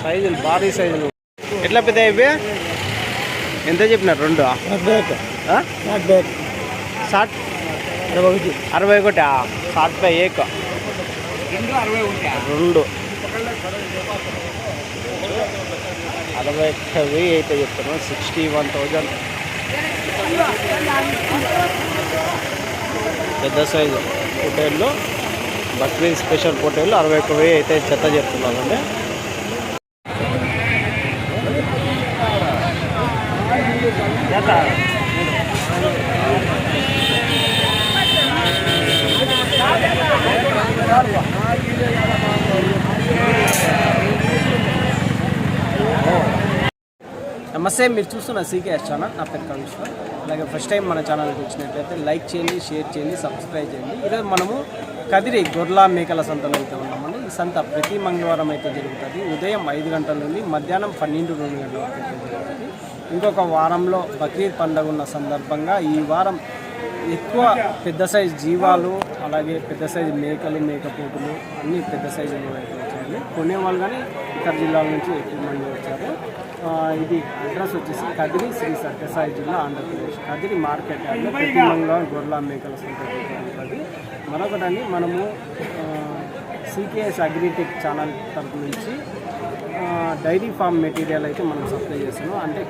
సైజులు భారీ సైజులు ఎట్లా పెద్ద ఇవి ఎంత చెప్పినారు? 2 60 61 60 పై 1 2 61,000 అయితే చెప్తాను. 61,000 పెద్ద సైజు పొటేళ్ళు బక్రీద్ స్పెషల్ పొటేళ్ళు 61,000 అయితే చెత్త చెప్తున్నానండి. నమస్తే, మీరు చూస్తున్న సీకేఎస్ ఛానల్. నా పేరు కవిశ్వర్. అలాగే ఫస్ట్ టైం మన ఛానల్కి వచ్చినట్లయితే లైక్ చేయండి, షేర్ చేయండి, సబ్స్క్రైబ్ చేయండి. ఈరోజు మనము కదిరి గొర్రెల మేకల సంతలో అయితే ఉన్నామండి. ఈ సంత ప్రతి మంగళవారం అయితే జరుగుతుంది. ఉదయం 5 గంటల నుండి మధ్యాహ్నం 12-2 గంటల వరకు అయితే జరుగుతుంది. ఇంకొక వారంలో బక్రీద్ పండుగ ఉన్న సందర్భంగా ఈ వారం ఎక్కువ పెద్ద సైజు జీవాలు, అలాగే పెద్ద సైజు మేకలు, మేకపోతులు అన్నీ పెద్ద సైజులో అయితే వచ్చాయండి. కొనేవాళ్ళు కానీ ఇతర జిల్లాల నుంచి ఎక్కువ మంది వచ్చారు. ఇది అడ్రస్ వచ్చేసి కదిరి శ్రీ సత్యసాయి జిల్లా, ఆంధ్రప్రదేశ్. కదిరి మార్కెట్ యార్డ్లో ప్రతి మంగళవారం గొర్రెల మేకల సంత ఉంటుంది. మరొకటండి, మనము సీకేఎస్ అగ్రిటెక్ ఛానల్ తరఫు నుంచి డైరీ ఫామ్ మెటీరియల్ అయితే మనం సప్లై చేస్తున్నాం. అంటే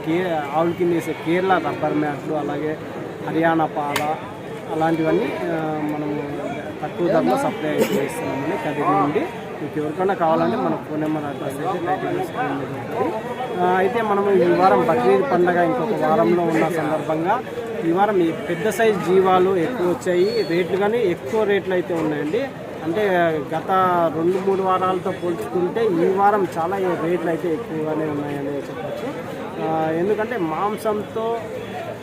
ఆవుల కింద వేసే కేరళ రబ్బర్ మ్యాట్లు, అలాగే హర్యానా పాల, అలాంటివన్నీ మనము తక్కువ ధరలో సప్లై అయితే చేస్తున్నామండి కదిరి నుండి. మీకు ఎవరికైనా కావాలంటే మన ఫోన్ నెంబర్ అడ్రస్ అయితే టైటిల్ స్క్రీన్ మీద ఉంటుంది. అయితే మనము ఈ వారం బక్రీద్ పండుగ ఇంకొక వారంలో ఉన్న సందర్భంగా ఈ వారం ఈ పెద్ద సైజు జీవాలు ఎక్కువ వచ్చాయి. రేట్లు కానీ ఎక్కువ రేట్లు అయితే ఉన్నాయండి. అంటే గత 2-3 వారాలతో పోల్చుకుంటే ఈ వారం చాలా రేట్లు అయితే ఎక్కువగానే ఉన్నాయని చెప్పచ్చు. ఎందుకంటే మాంసంతో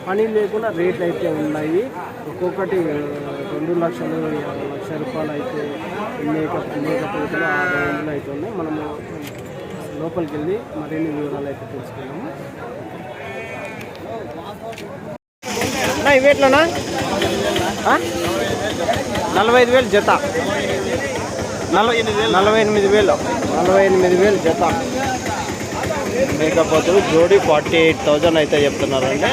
పని లేకుండా రేట్లు అయితే ఉన్నాయి. ఒక్కొక్కటి 2 లక్షలు 50 లక్షల రూపాయలు అయితే మేకపోతులు ఆ రేంజ్లో అయితే ఉన్నాయి. మనము లోపలికి వెళ్ళి మరిన్ని వివరాలు అయితే తెలుసుకున్నాము. ఇవేట్లోనా 45,000 జత, 48,000 జత మేకపోతులు. జోడి 48,000 అయితే చెప్తున్నారండి.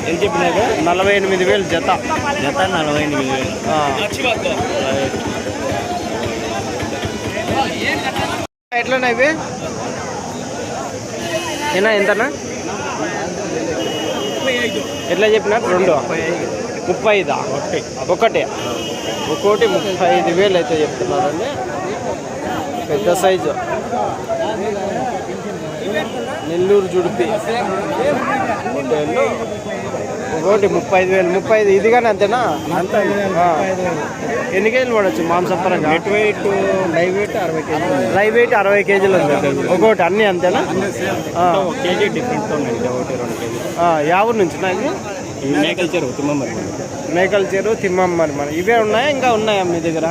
ఏం చెప్పినారు? 48,000 జత 48,000. ఎట్లన్నా ఇవి ఏనా ఎంతనా? ఎట్లా చెప్పినారు? 2 35 ఒకటి 35,000 అయితే చెప్తున్నారండి. పెద్ద సైజు నెల్లూరు జుడిపి హోటల్లో ఒకటి 35,000. ఇది కానీ అంతేనా? ఎన్ని కేజీలు పడవచ్చు మాంసం పరంగా? లైవ్ వెయిట్ 60 కేజీలు ఉంది ఒకటి. అన్నీ అంతేనా? కేజీ డిఫరెంట్ ఉన్నాయి. 1-2 కేజీలు. యావూరు నుంచి ఇది? మేకల చెరువు తిమ్మమ్మరి. మన ఇవే ఉన్నాయా ఇంకా ఉన్నాయా మీ దగ్గర?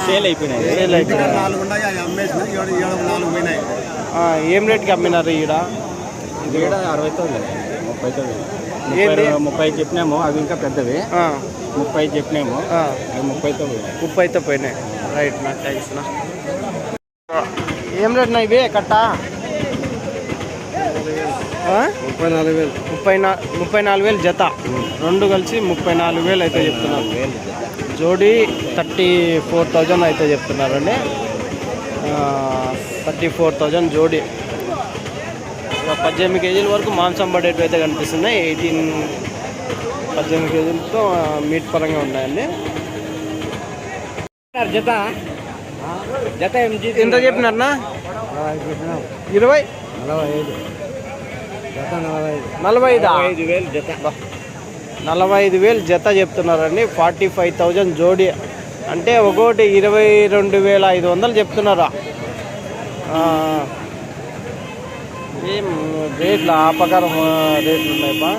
సేల్ అయిపోయినాయి. ఏం రేట్కి అమ్మినారు ఈడ? 60,000 30 చెప్పినాము. అవి ఇంకా పెద్దవి 30 చెప్పినాము. 30తో పోయినాయి. రైట్ నా థ్యాంక్స్ నా. ఏం రేట్ నా ఇవి కట్ట? 34,000 జత. 2 కలిసి 34,000 అయితే చెప్తున్నారు. జోడీ 34,000 అయితే చెప్తున్నారండి. 34,000 జోడీ. 18 కేజీల వరకు మాంసం పడేటివి అయితే కనిపిస్తున్నాయి. 18 కేజీలతో మీట్ పరంగా ఉన్నాయండి. జత ఎంత చెప్పినారన్నా? 20 45,000 జత. 45,000 జత చెప్తున్నారండి. 45,000 జోడీ. అంటే ఒకటి 22,500 చెప్తున్నారా? ఏం రేట్లు ఆ ప్రకారం రేట్లు ఉన్నాయి బా.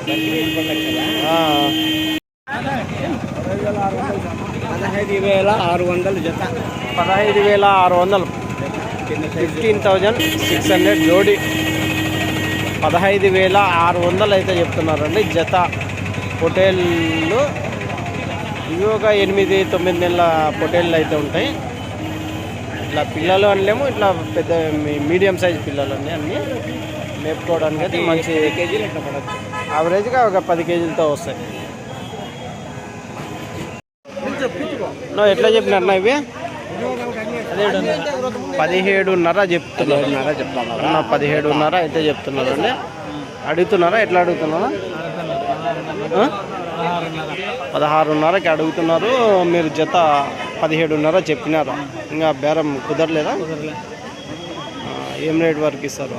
15,600 జత. 15,600. 15,600 జోడీ. 15,600 అయితే చెప్తున్నారండి జత. పొటేళ్ళు ఇవి ఒక 8-9 నెలల పొటేళ్ళు అయితే ఉంటాయి. ఇట్లా పిల్లలు అనలేము, ఇట్లా పెద్ద మీడియం సైజ్ పిల్లలు అన్నీ మేపుకోవడానికి అయితే మంచి కేజీలు ఇట్లా పడచ్చు. యావరేజ్గా ఒక 10 కేజీలతో వస్తాయి. ఎట్లా చెప్పినారన్నా ఇవి? 17.5 చెప్తున్నారు. 17.5 అయితే చెప్తున్నారు అండి. అడుగుతున్నారా? ఎట్లా అడుగుతున్నారా? 16.5కి అడుగుతున్నారు. మీరు జత 17.5 చెప్పినారు. ఇంకా బేరం కుదరలేదా? ఏం రేట్ వరకు ఇస్తారు?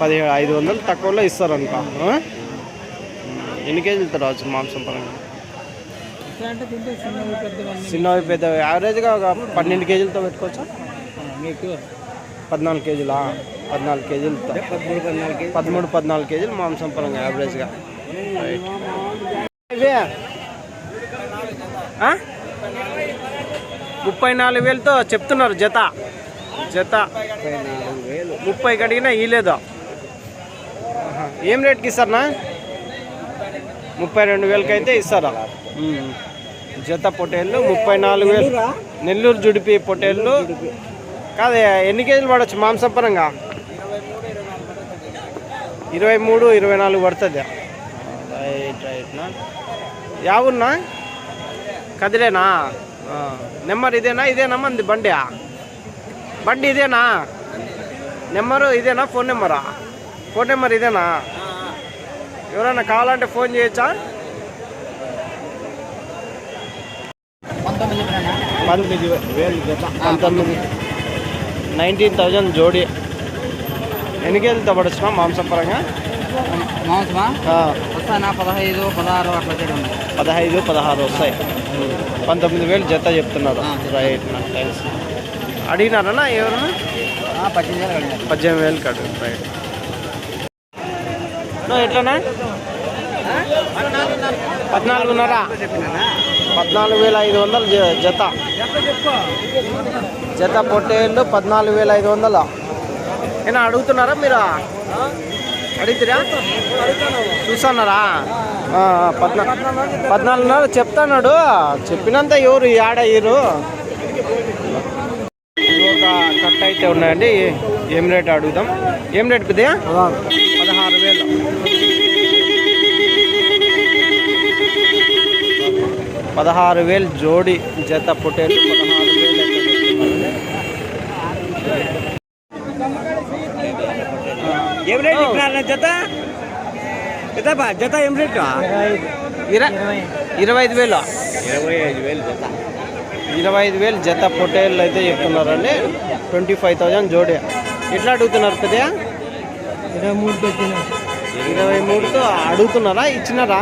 17,500 తక్కువలో ఇస్తారు అనుకో. ఎన్ని కేజీలతో రావచ్చు మాంసం పరంగా? చిన్నవి పెద్ద యావరేజ్గా ఒక 12 కేజీలతో పెట్టుకోవచ్చా? 14 కేజీలా? 14 కేజీలతో 13-14 కేజీలు మాంసం పరంగా యావరేజ్గా. రైట్. ఇవే 34,000తో చెప్తున్నారు జత. 30కి అడిగినా ఇవ్వలేదు. ఏం రేట్కి ఇస్తారనా? 32,000కి అయితే ఇస్తారా? జత పొట్టేళ్ళు 34,000. నెల్లూరు జుడిపి పొట్టేళ్ళు కాదు. ఎన్ని కేజీలు పడవచ్చు మాంసం పరంగా? 23-24 పడుతుంది. రైట్నా. యావున్నా కదిరేనా? నెంబర్ ఇదేనా మంది బండి ఇదేనా? నెంబరు ఇదేనా? ఫోన్ నెంబర్ ఇదేనా? ఎవరైనా కావాలంటే ఫోన్ చేయొచ్చా? 19,000 జోడి. ఎన్ని కేజీలతో పడొచ్చునా మాంసం పరంగా? 15-16 వస్తాయి. 19,000 జత చెప్తున్నారు. రైట్. థ్యాంక్స్. అడిగినారన్నా ఎవరన్నా? 18,000 కడు. రైట్. ఎట్లనా? 14,500 జత పొట్టేళ్ళు 14,500. ఏనా అడుగుతున్నారా మీరు? అడుగుతారా? చూస్తున్నారా? 14,500 చెప్తున్నాడు. చెప్పినంత ఎవరు ఆడయ్యారు. ఒక కట్ట అయితే ఉన్నాయండి. ఏం రేట్ అడుగుదాం? ఏం రేట్ పెద్ద? 16,000. 16,000 జోడి జత పొట్టేళ్ళు 16,000. ఏం రేట్ జత? జత ఏం రేట్? 25,000. 25,000 జత పొట్టేళ్ళు అయితే చెప్తున్నారండి. 25,000 జోడి. ఎట్లా అడుగుతున్నారు పెద్ద? 23తో అడుగుతున్నారా? ఇచ్చినారా?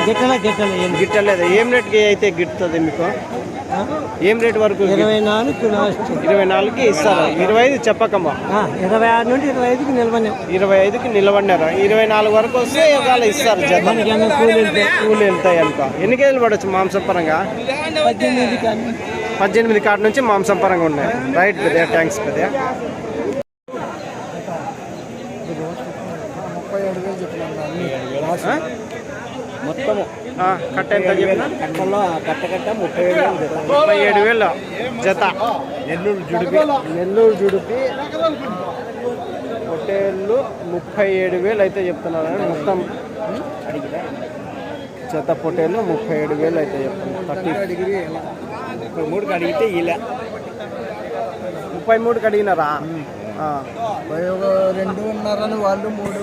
గిట్టలేదు. ఏం రేట్కి అయితే గిట్టుతుంది మీకు? ఏం రేట్ వరకు? 24కి ఇస్తారా? 25 చెప్పకమ్మా. 26 నుండి 25కి నిలబడినా. 25కి నిలబడినారా? 24 వరకు వస్తే ఇవాళ ఇస్తారు. జత కూలి వెళ్తాయి అనుకో. ఎన్ని కేజీలు పడవచ్చు మాంసం పరంగా? 18 కాడ నుంచి మాంసం పరంగా ఉన్నాయి. రైట్ పెద్ద. థ్యాంక్స్ పెద్ద. 37,000 మొత్తము కట్ట ఎంత చెప్పిన? కట్ట 37,000 జత. నెల్లూరు జుడిపి పొట్టేళ్ళు 37,000 అయితే చెప్తున్నారు. మొత్తం జత పొట్టేళ్ళు 37,000 అయితే చెప్తున్నారు. 33కి అడిగితే ఇలా 33కి అడిగినారా? 2.5 వాళ్ళు 3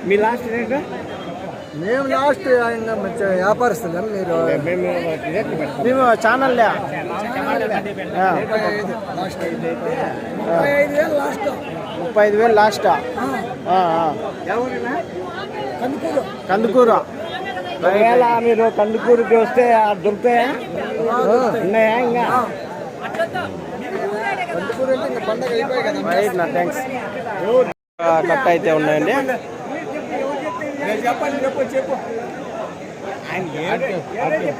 మీ లాస్ట్ రేట్? మేము లాస్ట్ వ్యాపారస్తులు. మీరు మేము ఛానల్ 35,000 లాస్ట్. కందుకూరు. ఒకవేళ మీరు కందుకూరుకి వస్తే దొరుకుతాయా? ఉన్నాయా? ఇంకా థ్యాంక్స్. కట్ట అయితే ఉన్నాయండి.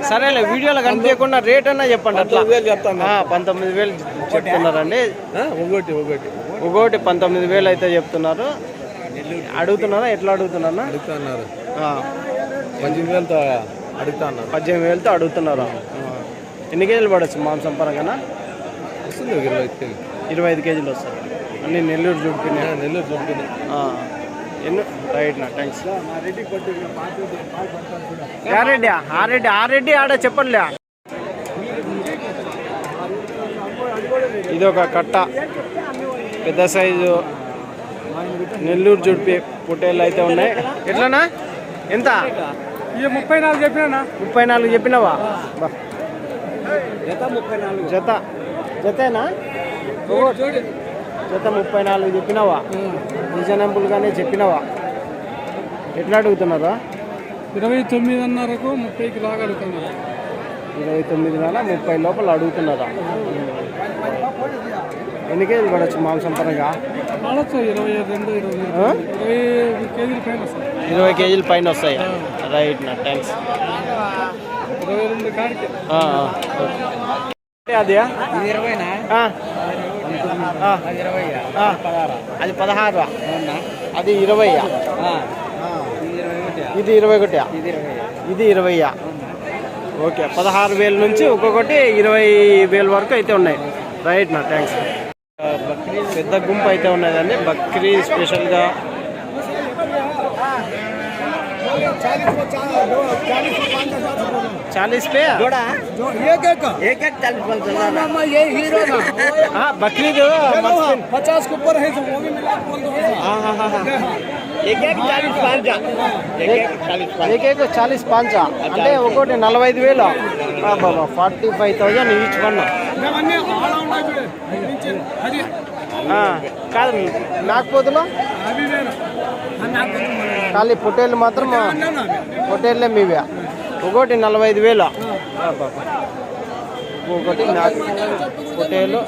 సరేలే, వీడియోలో కనిపించకుండా రేట్ అన్నా చెప్పండి. అట్లా 19,000 చెప్తున్నారండి. ఒకటి 19,000 అయితే చెప్తున్నారు. అడుగుతున్నారా? ఎట్లా అడుగుతున్నారు? 18,000 అడుగుతాను 18,000తో అడుగుతున్నారు. ఎన్ని కేజీలు పడవచ్చు మాంసం పరంగా? వస్తుంది 25 కేజీలు వస్తుంది. అన్ని నెల్లూరు జుడిపినాయి. నెల్లూరు చూపింది. ఎన్ని రైట్ నా థ్యాంక్స్. యారెడ్డి ఆరెడ్డి ఆడ చెప్పండిలే. ఇది ఒక కట్ట పెద్ద సైజు నెల్లూరు జుడిపి పొట్టేళ్ళు అయితే ఉన్నాయి. ఎట్లనా ఎంత? 34 చెప్పినా. 34 చెప్పినావా? జతేనా? జత 34 చెప్పినావా? రీజనబుల్గానే చెప్పినావా? ఎట్లా అడుగుతున్నారా? 29.5కు 30కి లాగా అడుగుతున్నారు. 29.30 లోపల అడుగుతున్నారా? ఎన్ని కేజీలు పడవచ్చు మాంసం పరంగా? 20 కేజీల పైన వస్తాయి. రైట్ నా థ్యాంక్స్. అది అది 16, అది 20, ఇది 21, ఇది 20. ఓకే 16,000 నుంచి ఒక్కొక్కటి 20,000 వరకు అయితే ఉన్నాయి. రైట్ నా థ్యాంక్స్. బక్రీద్ పెద్ద గుంపు అయితే ఉన్నదండి. బక్రీద్ స్పెషల్గా 40 पे बकरीद 50 के ऊपर है तो वो भी मिला बोल दो. एक 40 అంటే ఒకటి 45,000. 45,000 ఈచ్ వన్. కాదు నాగపోతులో ఖాళీ పొట్టేళ్ళు మాత్రం పొట్టేళ్ళే మీవే. ఒకటి 45,000. ఒకటి పొట్టేళ్ళు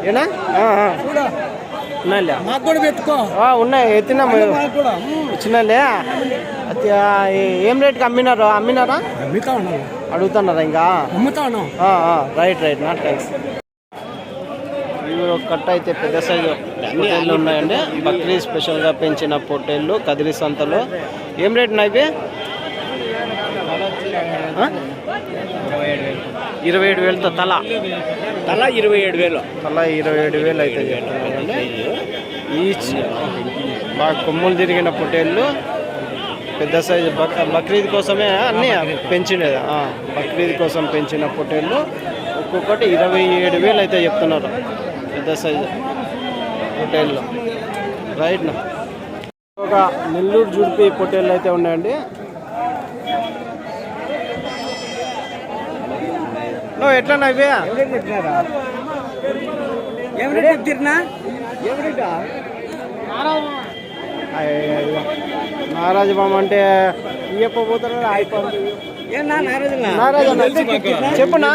ఏనా ఉన్నాయి ఎత్తినాము ఇచ్చినాలే. ఏం రేట్కి అమ్మినారా? అడుగుతున్నారా ఇంకా? రైట్ నా థ్యాంక్స్. ఇవి ఒక కట్ట అయితే పెద్ద సైజు పొట్టేళ్ళు ఉన్నాయండి. బక్రీద్ స్పెషల్గా పెంచిన పొట్టేళ్ళు కదిరి సంతలో. ఏం రేట్ ఉన్నాయి? 27,000తో తల 27,000 అయితే చెప్తున్నారండి. ఈచ్ బాగా కొమ్ములు తిరిగిన పొట్టేళ్ళు పెద్ద సైజు బక్రీద్ కోసమే అన్నీ పెంచినది. బక్రీద్ కోసం పెంచిన పొట్టేళ్ళు ఒక్కొక్కటి 27,000 అయితే చెప్తున్నారు. పెద్ద సైజు పొట్టేళ్ళు. రైట్ నా ఒక నెల్లూరు జుడిపి పొట్టేళ్ళు అయితే ఉన్నాయండి. ఎట్లా ఇవే నారాజు బామ్మ అంటే ఇవ్వపోతారు. చెప్పునా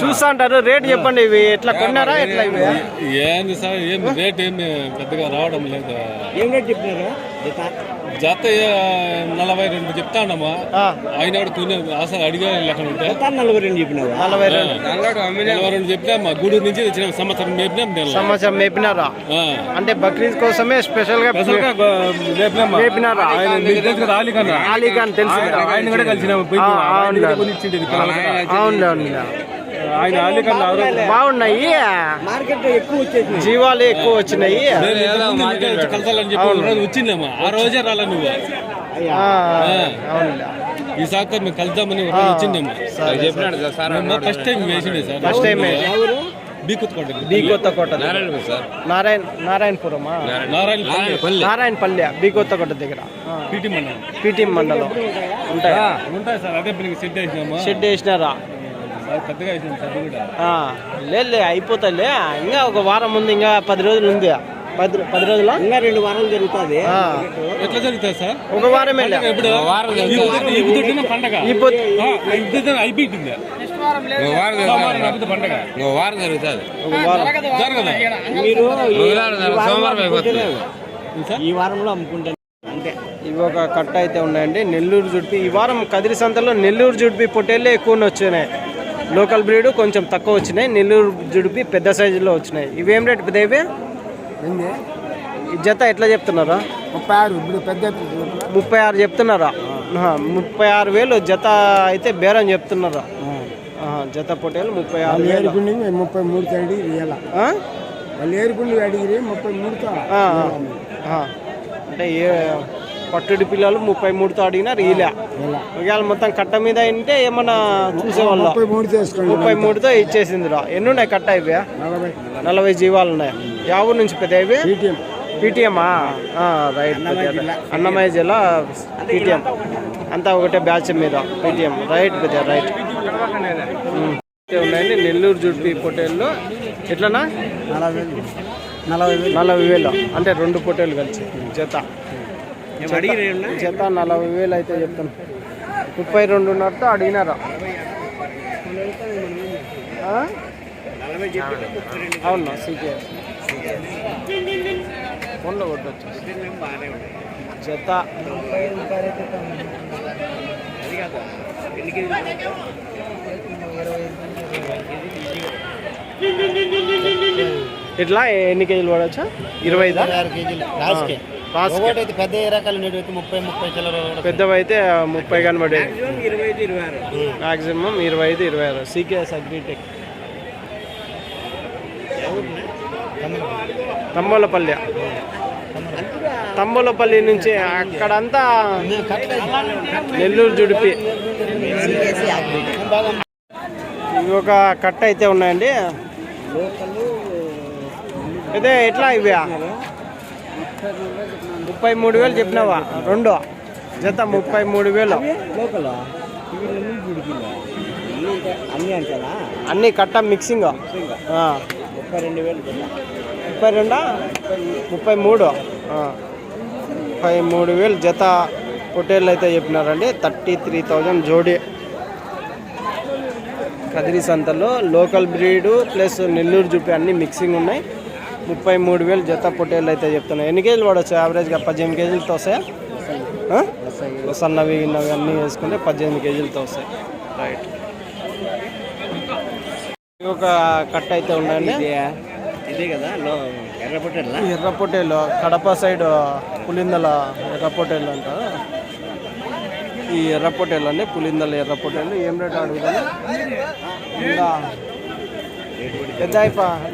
చూస్తా అంటారు. రేట్ చెప్పండి. ఇవి ఎట్లా కొన్నారా? ఎట్లా ఇవి ఏంది సార్? ఏం రేట్ ఏమి పెద్దగా రావడం లేదు. ఏం రేట్ చెప్పినారు? జత 42 చెప్తా ఉన్నామా? ఆయన కొన్ని అసలు అడిగే లెక్క ఉంటే 42 చెప్పినారు. 42 చెప్పినా మా గూడూరు నుంచి తెచ్చిన సంవత్సరం మేపినారా? అంటే బక్రీద్ కోసమే స్పెషల్ గా మేపినారా? అలీఖాన్ తెలుసు. ఆయన కూడా కలిసిన బాగున్నాయి. మార్కెట్ ఎక్కువ వచ్చేసి జీవాలు ఎక్కువ వచ్చినాయి. కలసాలని చెప్పి వచ్చిందమ్మా. ఆ రోజే రాలే నువ్వు. ఈ సార్ మేము కలుద్దామని వచ్చిందమ్మా. ఫస్ట్ టైం వేసిండే సార్. ఫస్ట్ టైం బీకొత్తకోట నారాయణపురమా? నారాయణపల్లి బీకొత్తకోట దగ్గర పీటీ మండలం ఉంటాయి సార్. అదే షెడ్ వేసినారా? పెద్దగా లేదు అయిపోతాయిలే. ఇంకా ఒక వారం ఉంది. ఇంకా 10 రోజులు ఉంది. 10 రోజులు ఇంకా 2 వారాలు జరుగుతుంది. ఎట్లా జరుగుతుంది సార్? ఒక వారమే పండగ అయిపోయింది. పండగ వారం జరుగుతుంది. మీరు సోమవారం అయిపోతుంది. ఈ వారంలో అమ్ముకుంటారు అంతే. ఇవి ఒక కట్ట అయితే ఉన్నాయండి. నెల్లూరు జుడిపి ఈ వారం కదిరి సంతలో నెల్లూరు జుడిపి పొట్టేళ్ళే ఎక్కువ వచ్చినాయి. లోకల్ బ్రీడ్ కొంచెం తక్కువ వచ్చినాయి. నెల్లూరు జుడిపి పెద్ద సైజులో వచ్చినాయి. ఇవేం రేట్ పెద్దవి? ఈ జత ఎట్లా చెప్తున్నారు? 36 ఇప్పుడు పెద్ద 36 చెప్తున్నారా? 36,000 జత అయితే బేరం చెప్తున్నారు. జత పొట్టేలు 36,000. ఏరుకుండి 33 అడిగిరి ఇలా వాళ్ళు ఏరుకుండి అడిగిరి 33తో. అంటే ఏ పట్టుడి పిల్లలు 33తో అడిగినారు. ఇలా ఇవాళ మొత్తం కట్ట మీద అంటే ఏమన్నా చూసేవాళ్ళు 33 చేసుకోండి. 33తో ఇచ్చేసిందిరా. ఎన్ని ఉన్నాయి కట్ట? ఇవి 40 జీవాలు ఉన్నాయి. యా ఊరు నుంచి పెద్ద ఇవి? పీటీఎమ్మా? రైట్. అన్నమయ్య జిల్లా పీటీఎం అంతా ఒకటే బ్యాచ్ మీద పీటీఎం. రైట్ పెద్ద రైట్. ఉన్నాయండి నెల్లూరు జుడిపి పొట్టేళ్ళు. ఎట్లనా? 40,000 అంటే 2 పొట్టేలు కలిసి జత. జత 40,000 అయితే చెప్తాను. 32.5తో అడిగినారా? అవునా? సీకే ఫోన్లో కొట్టచ్చు. జత ఇట్లా ఎన్ని కేజీలు పడవచ్చా? 25 పెద్ద రకాలు 30 చిల్లర, పెద్దవైతే 30 కనబడేది. మ్యాక్సిమం 25-26. సీకేఎస్ అగ్రిటెక్ తంబోలపల్లి నుంచి అక్కడంతా నెల్లూరు జుడిపి. ఇవి ఒక కట్ట అయితే ఉన్నాయండి. అదే ఎట్లా ఇవి? 33,000 చెప్పినావా? 2 జత 33,000. అన్నీ కట్ట మిక్సింగ్. 33,000 జత పొట్టేళ్ళు అయితే చెప్పినారండి. 33,000 జోడి. కదిరి సంతలో లోకల్ బ్రీడు ప్లస్ నెల్లూరు జుపి అన్నీ మిక్సింగ్ ఉన్నాయి. 33,000 జత పొట్టేళ్ళు అయితే చెప్తున్నాయి. ఎన్ని కేజీలు పడవచ్చు యావరేజ్గా? 18 కేజీలతో వస్తాయా? సన్నవి ఇన్నవి అన్నీ వేసుకుంటే 18 కేజీలతో వస్తాయి. రైట్. ఒక కట్ట అయితే ఉందండి. ఇదే కదా ఎర్ర పొట్టేళ్ళు కడప సైడ్ పులిందల ఎర్ర పొట్టేళ్ళు అంటారు. ఈ ఎర్ర పొట్టేళ్ళు అండి, పులిందల ఎర్ర పొట్టేళ్ళు. ఏం రేట్ అడుగుతాను? పెద్ద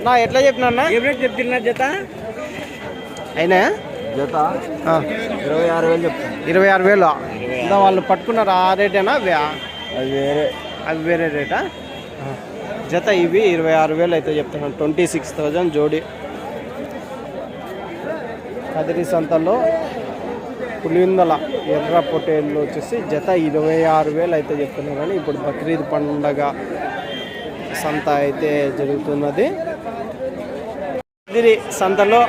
నా ఎట్లా చెప్పినా? ఏం రేట్ చెప్తున్నా జత? అయినా జత 26,000 చెప్తాను. 26,000 ఇంకా వాళ్ళు పట్టుకున్నారు. ఆ రేటేనా? అవి వేరే రేటా? జత ఇవి 26,000 అయితే చెప్తున్నాను. 26,000 జోడి. కదిరి సంతలో పులిందల ఎర్ర పొట్టేళ్ళు వచ్చేసి జత 26,000 అయితే చెప్తున్నారు. కానీ ఇప్పుడు బక్రీద్ పండగ సంత అయితే జరుగుతున్నది. కదిరి సంతలో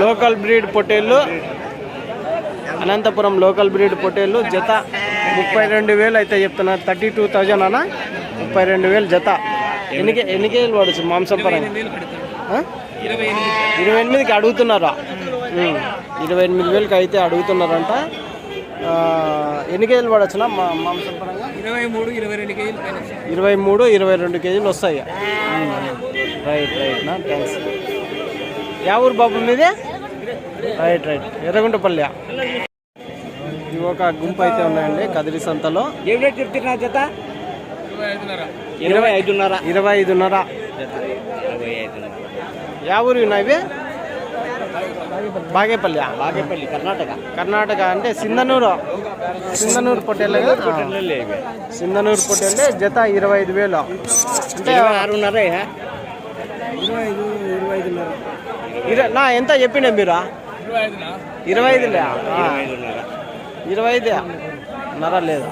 లోకల్ బ్రీడ్ పొట్టేళ్ళు, అనంతపురం లోకల్ బ్రీడ్ పొట్టేళ్ళు జత 32,000 అయితే చెప్తున్నారు. 32,000 అన్న. 32,000 జత. ఎన్ని కేజీలు పడచ్చు మాంసం పరంగా? 28కి అడుగుతున్నారా? 28,000కి అయితే అడుగుతున్నారంట. ఎన్ని కేజీలు పడచ్చునా మాంసం పరంగా? 23-22 కేజీలు. 23-22 కేజీలు వస్తాయి. రైట్ నా థ్యాంక్స్. యా ఊరు బాబు మీదే? రైట్ ఎర్రగుంటపల్లి. ఇవి ఒక గుంపు అయితే ఉన్నాయండి కదిరి సంతలో. ఏం రేట్ చెప్తున్నా జత? 25,500. యా ఊరు ఇవి? బాగేపల్లి. కర్ణాటక అంటే సింధనూరు పొట్టేళ్ళే. సింధనూరు పొట్టేళ్ళే జత 25,000 అంటే 6.5. నా ఎంత చెప్పినా మీరు? 25,500 లేదు.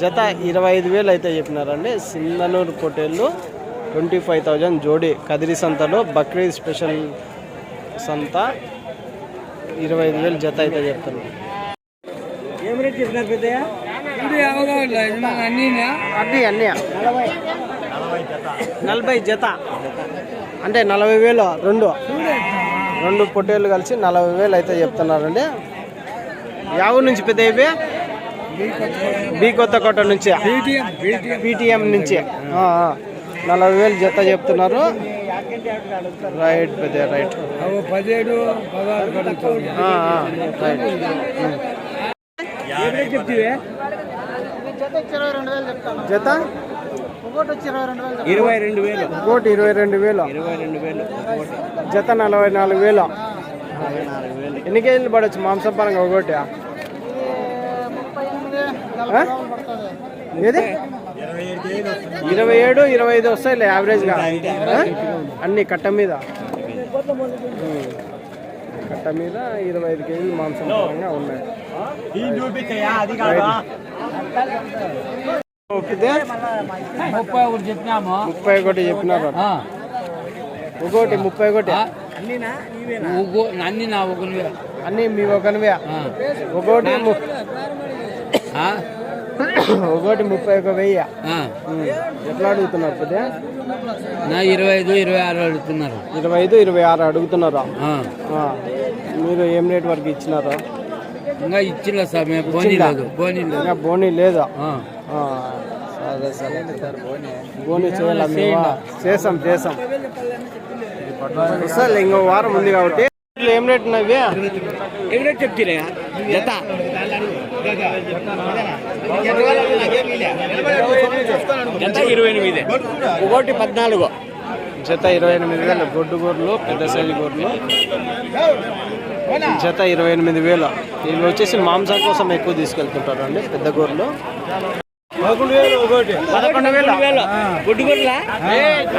జత 25,000 అయితే చెప్పినారండి. సింధనూరు పొట్టేళ్ళు 25,000 జోడి. కదిరి సంతలో బక్రీద్ స్పెషల్ సంత 25,000 జత అయితే చెప్తున్నారు. ఏం రేట్ చెప్పినారు పెద్దయ్య? అన్నీ 40 జత అంటే 40,000. రెండు పొట్టేళ్ళు కలిసి 40,000 అయితే చెప్తున్నారండి. యా ఊరు నుంచి పెద్ద ఇవి? బి కొత్తకోట నుంచి, పీటీఎం నుంచి 40,000 జత చెప్తున్నారు. రైట్ పెద్ద రైట్. 17, 16 కడుగుతాను. రైట్. చెప్తివే జత 22,000. ఒకటి 22,000. 22,000 జత 44,000. ఎన్ని కేజీలు పడవచ్చు మాంసపరంగా ఒకటి? ఏది 27, 25 వస్తాయిలే యావరేజ్గా. అన్ని కట్ట మీద 25 కేజీలు మాంసం పరంగా ఉన్నాయి. ఒప్పితే 31 చెప్పినాము. 31 చెప్పినారు. ఒకటి 31. అన్ని నా ఒకనివే. అన్నీ మీ ఒకనివే. ఒకటి 31,000. ఎట్లా అడుగుతున్నారు పెద్ద? నా 25, 26 అడుగుతున్నారు. 25, 26 అడుగుతున్నారా? మీరు ఏం రేట్ వరకు ఇచ్చినారా? ఇంకా ఇచ్చిన సార్ మేము బోనీ లేదు. ఇంకా బోనీ లేదా? సరే సరే బోనీ చేయాలా? చేసాం సార్. ఇంకో వారం ఉంది కాబట్టి ఏం రేట్ ఉన్నవి? ఏం రేట్ చెప్తిరే జత? జత 28. ఒకటి 14. జత 28,000. గొడ్డు గొర్రెలు, పెద్ద సైజు గొర్రెలు జత 28,000. ఇవి వచ్చేసి మాంసం కోసం ఎక్కువ తీసుకెళ్తుంటారు అండి పెద్ద గొర్రెలు. 11,000. గుడ్డు గొర్రెలా?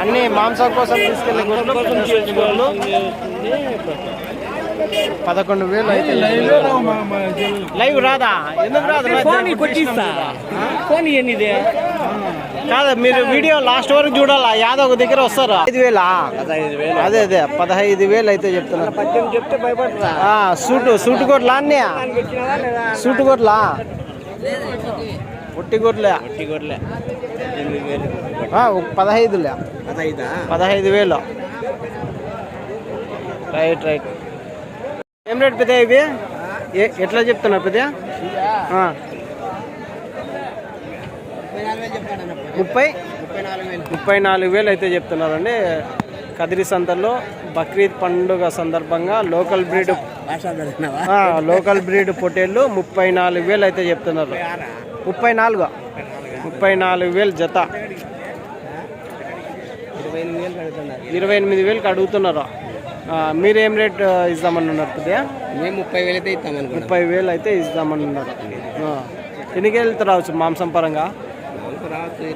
అన్ని మాంసం కోసం తీసుకెళ్లే గొర్రెలు, పెద్ద సైజు గొర్రెలు 11,000 అయితే. లైవ్ రాదా? ఎందుకు రాదు? ఫోన్ కొట్టిస్తా. ఫోన్ ఎన్నిదే కాదు, మీరు వీడియో లాస్ట్ వరకు చూడాలా. యాదవ్ దగ్గర వస్తారా? 5,000. అదే 15,000 అయితే చెప్తున్నారు. చెప్తే భయపడతా. సూటు కొట్లా అన్నీ? సూటు కొట్లా ఒట్టి గొర్రెలే? 15,000. 15,000. రైట్. ఏం రేట్ పెద్ద ఇవి? ఎట్లా చెప్తున్నారు పెద్ద? 34,000 అయితే చెప్తున్నారండి. కదిరి సంతలో బక్రీద్ పండుగ సందర్భంగా లోకల్ బ్రీడ్ పొట్టేళ్ళు 34,000 అయితే చెప్తున్నారు. 34,000 జత. 28,000కి అడుగుతున్నారు. మీరేం రేట్ ఇద్దామని ఉన్నారు కొద్దిగా? మేము 30,000 అయితే ఇస్తాం. 30,000 అయితే ఇద్దామని ఉన్నారు. ఎన్ని కేజీలతో రావచ్చు మాంసం పరంగా? 20,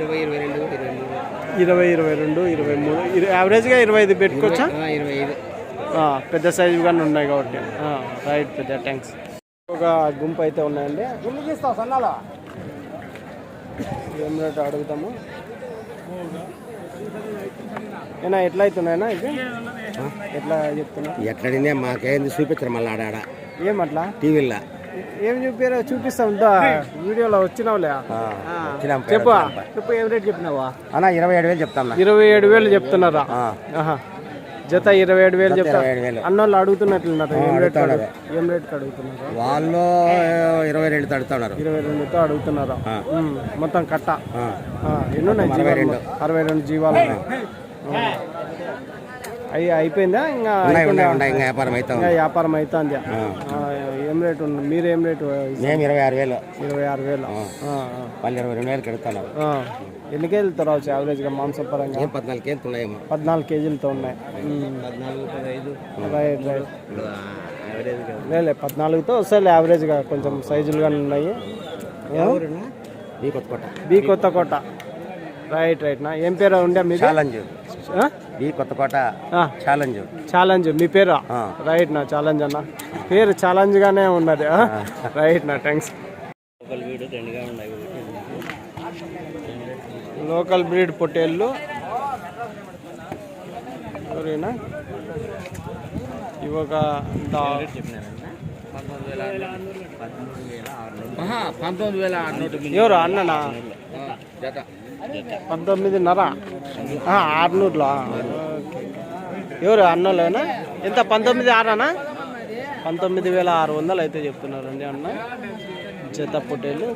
22, 23, యావరేజ్గా 25 పెట్టుకోవచ్చా? 25. పెద్ద సైజు కానీ ఉన్నాయి కాబట్టి. రైట్ పెద్ద థ్యాంక్స్. ఒక గుంపు అయితే ఉన్నాయండి. ఏం రేట్ అడుగుతాము? ఏనా ఎట్లా అవుతున్నాయినా ఇది? ఎట్లా చెప్తున్నా? ఎట్లా మాకేంది చూపించారు మళ్ళీ ఆడ ఏమట్లా? టీవీలో ఏం చూపారో చూపిస్తాం. వీడియోలో వచ్చినావులే. చెప్పు ఏం రేట్ చెప్పినావా? అన్న 27,000 చెప్తాను. 27,000 చెప్తున్నారా? జత 27,000 చెప్తారు. అన్నోళ్ళు అడుగుతున్నట్లున్నారు. ఏం రేట్ అడుగుతున్నారు? వాళ్ళు 22 అడుగుతున్నారు. 22తో అడుగుతున్నారా? మొత్తం కట్ట ఎన్ని ఉన్నాయి? 62 జీవాలు. అయిపోయిందా? ఇంకా వ్యాపారం అవుతుంది. వ్యాపారం అవుతుంది. ఏం రేటు ఉంది? మీరు ఏం రేటు? 26,000. 26,000. వాళ్ళు 22,000 కడుతున్నారు. ఎన్ని కేజీలతో రావచ్చు యావరేజ్గా మాంసం పరంగా? 14 కేజీలు ఉన్నాయేమో. 14 కేజీలతో ఉన్నాయి. 14, 15. రైట్. లేదు 14తో వస్తాయి యావరేజ్గా. కొంచెం సైజులుగా ఉన్నాయి. బి కొత్తకోట. రైట్. నా ఏం పేరు ఉండే మీ? కొత్తకోట ఛాలెంజ్. మీ పేరు? రైట్ నా ఛాలెంజ్ అన్న. పేరు ఛాలెంజ్ గానే ఉన్నది. రైట్ నా థ్యాంక్స్. లోకల్ బ్రీడ్ పొట్టేళ్ళు సరేనా? ఇవొక 19,600. ఎవరు అన్ననా? 19,500. 600లో ఎవరు అన్నోళ్ళేనా? ఎంత? 19,600. 19,600 అయితే చెప్తున్నారండి అన్న. జత పొట్టేళ్ళు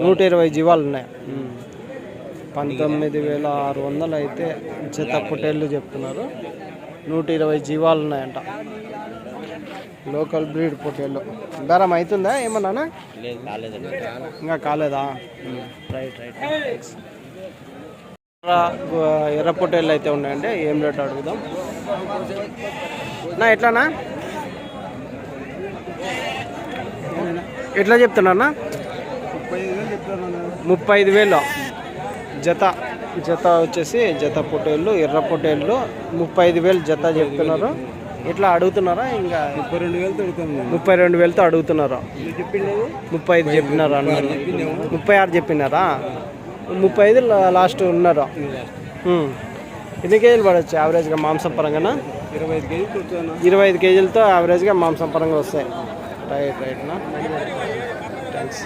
120 జీవాలు ఉన్నాయి. 19,600 అయితే జత పొట్టేళ్ళు చెప్తున్నారు. 120 జీవాలు ఉన్నాయంట. లోకల్ బ్రీడ్ పొట్టేళ్ళు. బేరం అవుతుందా ఏమన్నా? ఇంకా కాలేదా? రైట్. ఎర్ర పొట్టేళ్ళు అయితే ఉన్నాయండి. ఏం రేట్ అడుగుదాం నా? ఎట్లానా ఎట్లా చెప్తున్నా? 35,000 జత వచ్చేసి జత పొట్టేళ్ళు, ఎర్ర పొట్టేళ్ళు 35,000 జత చెప్తున్నారు. ఇట్లా అడుగుతున్నారా? ఇంకా 32,000తో అడుగుతున్నారు. 35 చెప్పినారా? 36 చెప్పినారా? 35 లాస్ట్ ఉన్నారు. ఎన్ని కేజీలు పడవచ్చు యావరేజ్గా మాంసం పరంగా? 25 కేజీలతో యావరేజ్గా మాంసం పరంగా వస్తాయి. రైట్నా. థ్యాంక్స్.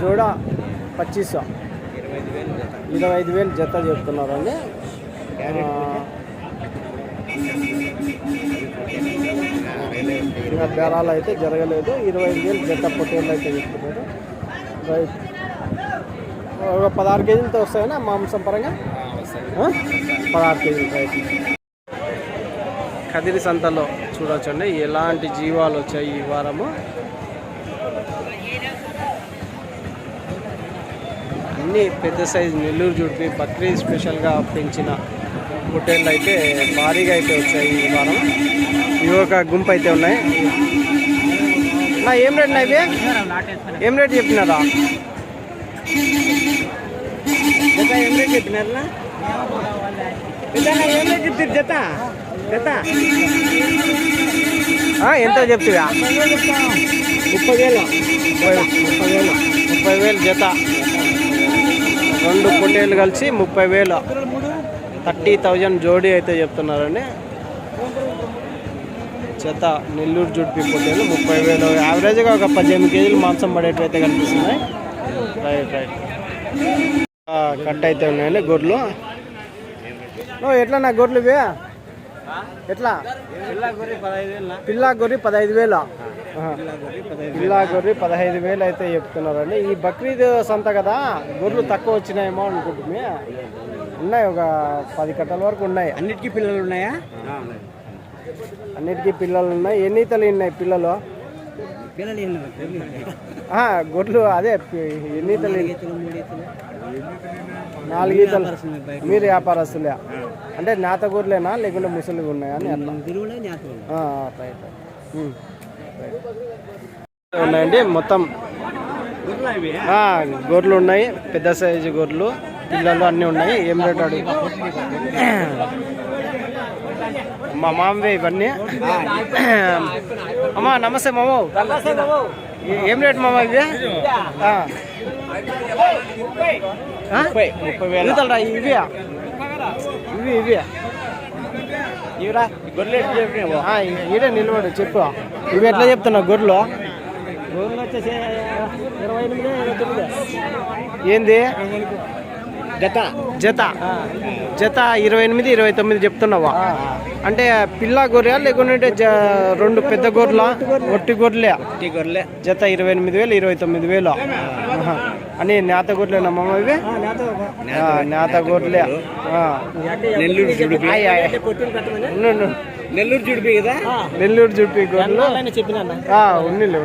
జోడా 2500, 25,000 జత చెప్తున్నారు అండి. ఇంకా బేరాలు అయితే జరగలేదు. 25,000 జత పొట్టేళ్ళు అయితే చెప్తున్నారు. రైట్. ఒక 16 కేజీలతో వస్తాయనా మాంసం పరంగా? 16 కేజీలు. రైట్. కదిరి సంతలో చూడొచ్చండి ఎలాంటి జీవాలు వచ్చాయి ఈ వారము. అన్నీ పెద్ద సైజు నెల్లూరు జుడిపి బక్రీద్ స్పెషల్గా పెంచిన పొట్టేళ్ళు అయితే భారీగా అయితే వచ్చాయి ఈ వారం. ఇవి ఒక గుంపు అయితే ఉన్నాయి. నా ఏం రేట్ నా ఇవి? ఏం రేట్ చెప్పినారా? ఏం రేట్ చెప్పినారా? ఏం రేట్ చెప్తారు జత? ఎంతో చెప్తుగా? 30,000 జత. 2 పొట్టేళ్ళు కలిసి 30,000, 30,000 జోడీ అయితే చెప్తున్నారండి. జత నెల్లూరు జుడిపి పొట్టేళ్ళు 30,000. యావరేజ్గా ఒక 18 కేజీలు మాంసం పడేటివి అయితే కనిపిస్తున్నాయి. రైట్. కట్ అయితే ఉన్నాయండి గొర్రెలు. ఎట్లా నా గొర్రెలు ఇవే? ఎట్లా? పిల్లా గొర్రె 15,000. పిల్లా గొర్రె 15,000 అయితే చెప్తున్నారండి. ఈ బక్రీద్ సంత కదా, గొర్రెలు తక్కువ వచ్చినాయేమో అనుకుంటున్నా. ఉన్నాయి, ఒక 10 కట్టల వరకు ఉన్నాయి. అన్నిటికీ పిల్లలు ఉన్నాయా? అన్నిటికీ పిల్లలు ఉన్నాయి. ఎన్ని ఈతలు ఉన్నాయి పిల్లలు? గొర్రెలు అదే ఎన్ని ఈతలు? 4 ఈతలు. మీరు వ్యాపారస్తులే అంటే నేత గొర్రెలేనా లేకుంటే ముసలి ఉన్నాయా అని అట్లా? రైట్. ఉన్నాయండి మొత్తం గొర్రెలు ఉన్నాయి. పెద్ద సైజు గొర్రెలు, పిల్లలు అన్నీ ఉన్నాయి. ఏం రేట్ అడుగు? మా మామవే ఇవన్నీ. అమ్మా నమస్తే మామ. ఏం రేట్ మామ ఇవి? 30,000. ఇవి ఇవిరా ఈడే నిలబడు చెప్పు. ఇవి ఎట్లా చెప్తున్నావు గొర్రెలు? వచ్చేసి 28, ఏంది జత 28, 29 చెప్తున్నావా? అంటే పిల్ల గొర్రె లేకుంటే 2 పెద్ద గొర్రెల? ఒట్టి గొర్రెలే. జత 28,000, 29,000 అని. నేత గొర్రెలేనా మామ ఇవి? నేత గొర్రెలే. నెల్లూరు జుడిపి కదా? నెల్లూరు జుడిపి గొర్రెలు ఉన్నిలే.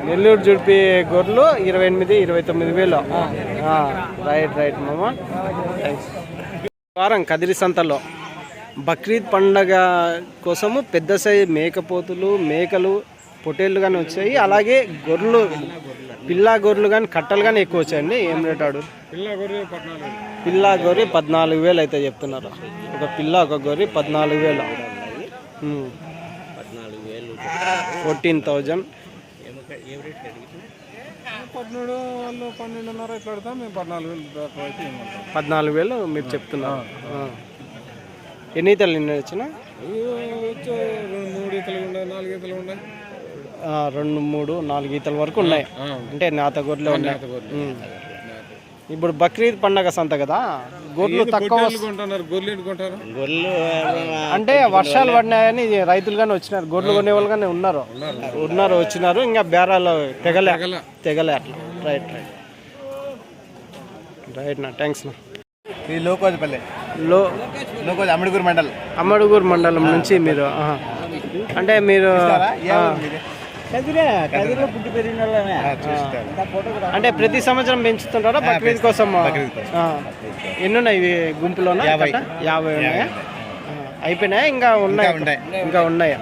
నెల్లూరు జుడిపి గొర్రెలు 28, 29,000. రైట్ మామ. థ్యాంక్స్. వారం కదిరి సంతలో బక్రీద్ పండగ కోసము పెద్ద సైజు మేకపోతులు, మేకలు, పొట్టేళ్ళు కానీ వచ్చాయి. అలాగే గొర్రెలు, పిల్లా గొర్రెలు కానీ కట్టలు కానీ ఎక్కువ వచ్చాయండి. ఏం రేట్ ఆడు? పిల్లా గొర్రె 14,000 అయితే చెప్తున్నారు. ఒక పిల్ల ఒక గొర్రె 14,000. 14,000. 12,500 ఇట్లా పెడతాం మేము. 14,000 మీరు చెప్తున్నారు. ఎన్ని ఈతలు నిన్న వచ్చిన? 3 ఈతలు ఉన్నాయి, 4 ఈతలు ఉన్నాయి. 2, 3, 4 ఈతల వరకు ఉన్నాయి. అంటే నేత గొర్రెలు ఉన్నాయి. ఇప్పుడు బక్రీద్ పండగ సంత కదా, గొర్రెలు తక్కువ కొంటున్నారు గొర్రెలు ఎట్టుకుంటారు గొర్రెలు అంటే వర్షాలు పడినాయని రైతులు కానీ వచ్చినారు, గొర్రెలు కొనే వాళ్ళు కానీ ఉన్నారు వచ్చినారు, ఇంకా బేరాలు తెగలే అట్లా. రైట్ నా థ్యాంక్స్ నా. ఇది లోకోజపల్లె లోకోజ్ అమ్మడుగురు మండలం నుంచి మీరు అంటే మీరు పుట్టి పెరిగిన వాళ్ళమే. అంటే ప్రతి సంవత్సరం పెంచుతుంటారా బక్రీద్ కోసం? ఎన్ని ఉన్నాయి ఇవి గుంపులోనా? 50 ఉన్నాయా? అయిపోయినాయా ఇంకా ఉన్నాయా?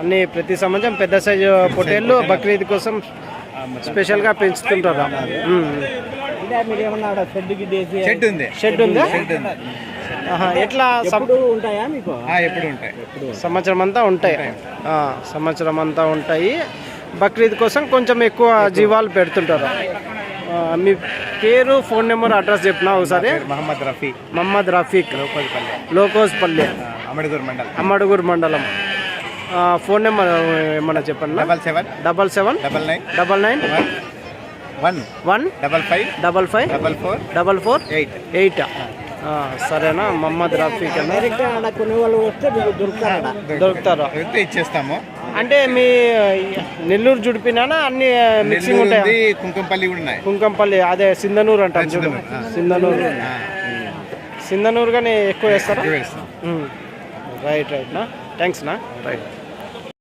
అన్ని ప్రతి సంవత్సరం పెద్ద సైజు పొట్టేళ్ళు బక్రీద్ కోసం స్పెషల్గా పెంచుతుంటారా? మీరు ఏమన్నా షెడ్ ఉందా? ఎట్లా ఉంటాయా మీకు? ఎప్పుడు ఉంటాయి, సంవత్సరం అంతా ఉంటాయి. బక్రీద్ కోసం కొంచెం ఎక్కువ జీవాలు పెడుతుంటారు. మీ పేరు, ఫోన్ నెంబర్, అడ్రస్ చెప్పినా ఒకసారి. మహమ్మద్ రఫీక్, లోకోజ్పల్లి, అమ్మడుగురు మండలం. ఫోన్ నెంబర్ ఏమన్నా చెప్పండి. 77 155 సరేనా? మహమ్మద్ రఫీక్ కొన్ని వాళ్ళు వస్తే దొరుకుతారు, ఇచ్చేస్తాము. అంటే మీ నెల్లూరు జుడిపినా అన్ని మిక్సింగ్ ఉంటాయి? కుంకంపల్లి కూడా ఉన్నాయి. కుంకంపల్లి అదే సింధనూరు అంటారు చూడు, సింధనూరు కానీ ఎక్కువ వేస్తారా? రైట్ నా థ్యాంక్స్ నా. రైట్.